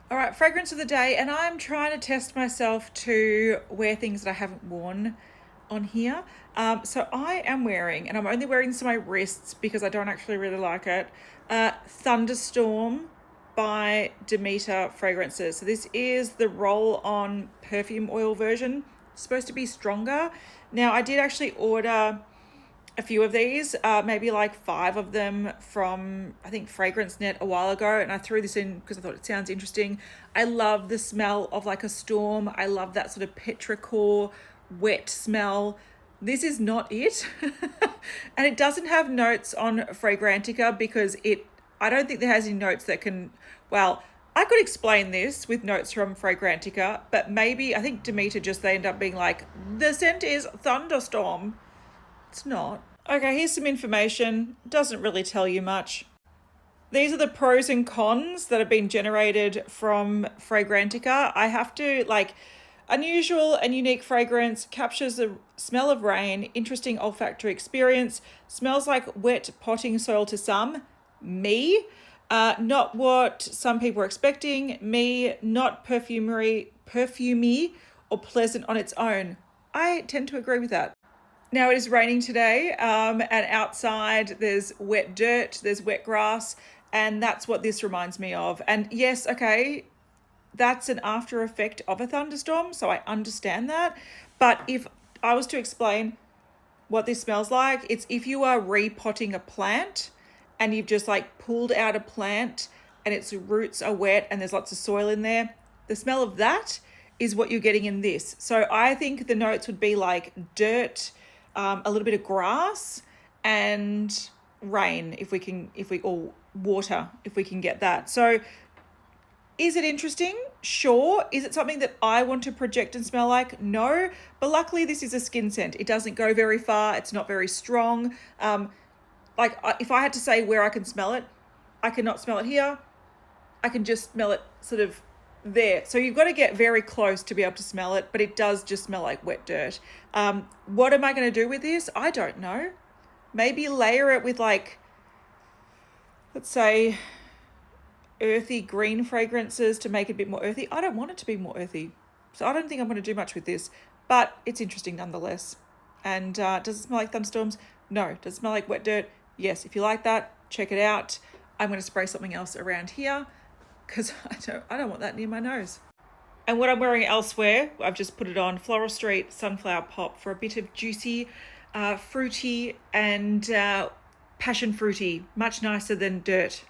All right, fragrance of the day, and I'm trying to test myself to wear things that I haven't worn on here. So I am wearing, and I'm only wearing this on my wrists because I don't actually really like it, Thunderstorm by Demeter Fragrances. So this is the roll-on perfume oil version. It's supposed to be stronger. Now I did actually order a few of these, maybe like 5 of them from, I think, Fragrance Net a while ago. And I threw this in because I thought it sounds interesting. I love the smell of like a storm. I love that sort of petrichor wet smell. This is not it. And it doesn't have notes on Fragrantica because I don't think there has any notes that can, well, I could explain this with notes from Fragrantica, but maybe I think Demeter just, they end up being like, the scent is Thunderstorm. It's not. Okay, here's some information. Doesn't really tell you much. These are the pros and cons that have been generated from Fragrantica. I have to, like, unusual and unique fragrance, captures the smell of rain, interesting olfactory experience, smells like wet potting soil to some, me. Not what some people are expecting, me. Not perfumey or pleasant on its own. I tend to agree with that. Now it is raining today, and outside there's wet dirt, there's wet grass, and that's what this reminds me of. And yes, okay, that's an after effect of a thunderstorm, so I understand that. But if I was to explain what this smells like, it's if you are repotting a plant and you've just like pulled out a plant and its roots are wet and there's lots of soil in there, the smell of that is what you're getting in this. So I think the notes would be like dirt, a little bit of grass, and rain or water, if we can get that. So is it interesting? Sure. Is it something that I want to project and smell like? No. But luckily this is a skin scent. It doesn't go very far. It's not very strong. If I had to say where I can smell it, I cannot smell it here. I can just smell it sort of there. So you've got to get very close to be able to smell it, but it does just smell like wet dirt. What am I going to do with this? I don't know. Maybe layer it with, like, let's say, earthy green fragrances to make it a bit more earthy. I don't want it to be more earthy. So I don't think I'm going to do much with this, but it's interesting nonetheless. And does it smell like thunderstorms? No. Does it smell like wet dirt? Yes. If you like that, check it out. I'm going to spray something else around here because I don't want that near my nose. And what I'm wearing elsewhere, I've just put it on Floral Street Sunflower Pop for a bit of juicy, fruity and passion fruity, much nicer than dirt.